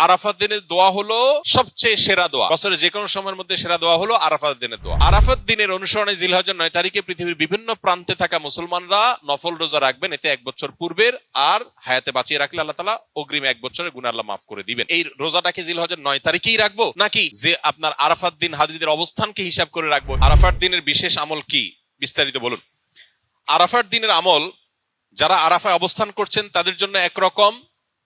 আরাফাত দিনের দোয়া হলো সবচেয়ে সেরা দোয়া। বছরে যে কোনো সময়ের মধ্যে সেরা দোয়া হলো আরাফাত দিনের দোয়া। আরাফাত দিনের অনুসরণে জিলহজের 9 তারিখে পৃথিবীর বিভিন্ন প্রান্তে থাকা মুসলমানরা নফল রোজা রাখবেন। এতে 1 বছর পূর্বের আর হায়াতে বাঁচিয়ে রাখলে আল্লাহ তাআলা অগ্রিম 1 বছরের গুনাহ আল্লাহ মাফ করে দিবেন। এই রোজাটাকে জিলহজের 9 তারিখেই রাখবো নাকি যে আপনার আরাফাত দিন হাজিদের অবস্থানকে হিসাব করে রাখবো? আরাফাত দিনের বিশেষ আমল কি বিস্তারিত বলুন। আরাফাত দিনের আমল যারা আরাফায় অবস্থান করছেন তাদের জন্য একরকম,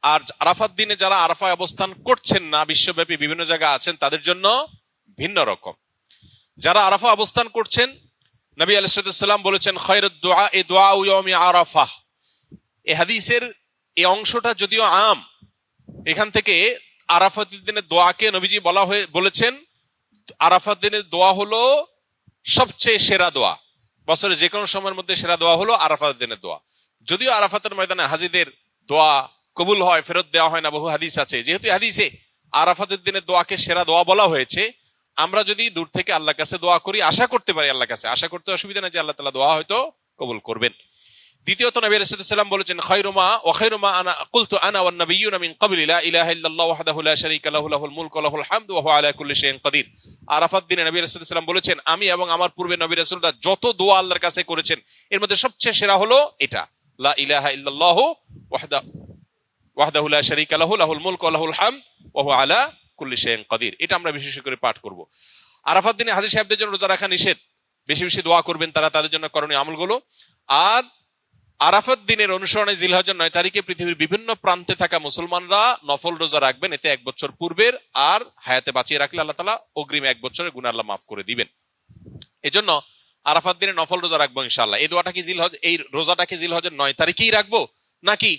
আর আরাফাত দিনে যারা আরাফায় অবস্থান করছেন না, বিশ্বব্যাপী বিভিন্ন জায়গায় আছেন, তাদের জন্য ভিন্ন রকম। যারা আরাফা অবস্থান করছেন, নবী আলাইহিস সালাম বলেছেন খায়রুদ দুআ এ দুআ ইয়াউমি আরাফা। এই হাদিসের এই অংশটা যদিও আম, এখান থেকে আরাফাত দিনের দোয়াকে নবীজি বলেছেন আরাফাত দিনের দোয়া হলো সবচেয়ে সেরা দোয়া। বছরে যে কোনো সময়ের মধ্যে সেরা দোয়া হলো আরাফাত দিনের দোয়া। যদিও আরাফাতের ময়দানে হাজিদের দোয়া কবুল হয়, ফেরত দেওয়া হয় না, বহু হাদিস আছে। যেহেতু হাদিসে আরাফাতের দিনের দোয়াকে সেরা দোয়া বলা হয়েছে, আমরা যদি দূর থেকে আল্লাহর কাছে দোয়া করি, আশা করতে পারি আল্লাহর কাছে, আশা করতে অসুবিধা নেই যে আল্লাহ তাআলা দোয়া হয়তো কবুল করবেন। দ্বিতীয়ত নবী আলাইহিস সালাম বলেছেন খায়রুমা ওয়া খায়রুমা আনা কুলতু আনা ওয়ান নাবিয়্যুনা মিন ক্বাবলি লা ইলাহা ইল্লাল্লাহু ওয়াহদাহু লা শারীকা লাহু লাহুল মুলকু ওয়া লাহুল হামদু ওয়া হুয়া আলা কুল্লি শাইইন কাদির। আরাফাত দিনে নবী আলাইহিস সালাম বলেছেন আমি এবং আমার পূর্বে নবী রাসূলরা যত দোয়া আল্লাহর কাছে করেছেন এর মধ্যে সবচেয়ে সেরা হলো এটা, লা ইলাহা ইল্লাল্লাহু ওয়াহদাহু লা শারীকা লাহু লাহুল মুলকু ওয়া লাহুল হামদু ওয়া হুয়া আলা কুল্লি শাইইন কাদির। এটা আমরা বিশেষ করে পাঠ করব। আরাফাত দিনে হাজী সাহেবদের জন্য রোজা রাখা নিষেধ, বেশি বেশি দোয়া করবেন তারা, তাদের জন্য করণীয় আমলগুলো। আর আরাফাত দিনের অনুসরণে জিলহজের 9 তারিখে পৃথিবীর বিভিন্ন প্রান্তে থাকা মুসলমানরা নফল রোজা রাখবেন। এতে 1 বছর পূর্বের আর হায়াতে বাঁচিয়ে রাখলে আল্লাহ তাআলা অগ্রিম 1 বছরের গুনাহ আল্লাহ মাফ করে দিবেন। এজন্য আরাফাত দিনে নফল রোজা রাখবো ইনশাআল্লাহ। এই দোয়াটা কি এই রোজাটাকে জিলহজের 9 তারিখেই রাখবো নাকি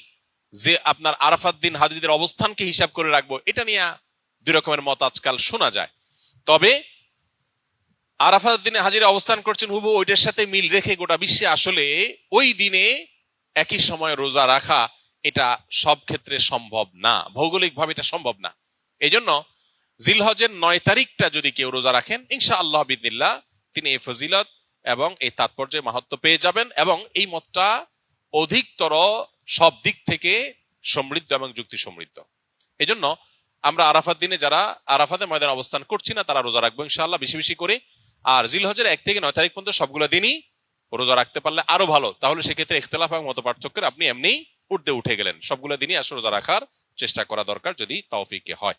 যে আপনার আরাফাত দিন হাজিদের অবস্থানকে হিসাব করে রাখবো? এটা নিয়ে দুই রকমের মত আজকাল শোনা যায়। তবে আরাফাত দিনে হাজিরা অবস্থান করছেন হুবহু ওইটার সাথে মিল রেখে গোটা বিশ্বে আসলে ওই দিনে একই সময় রোজা রাখা এটা সব ক্ষেত্রে সম্ভব না, ভৌগোলিকভাবে এটা সম্ভব না। এই জন্য জিলহজের 9 তারিখটা যদি কেউ রোজা রাখেন ইনশাআল্লাহ বিদিনিল্লাহ তিনি এই ফজিলত এবং এই তাৎপর্য মাহাত্ম্য পেয়ে যাবেন, এবং এই মতটা অধিকতর সব দিক থেকে সমৃদ্ধ এবং যুক্তি সমৃদ্ধ। এই জন্য আমরা আরাফাত দিনে যারা আরাফাতের ময়দানে অবস্থান করছি না তারা রোজা রাখবো ইনশাআল্লাহ বেশি বেশি করে। আর জিলহজের 1 থেকে 9 তারিখ পর্যন্ত সবগুলো দিনই রোজা রাখতে পারলে আরো ভালো। তাহলে সেক্ষেত্রে ইখতিলাফ এবং মত পার্থক্যের আপনি এমনি উঠে গেলেন। সবগুলো দিনই আসলে রোজা রাখার চেষ্টা করা দরকার যদি তৌফিকে হয়।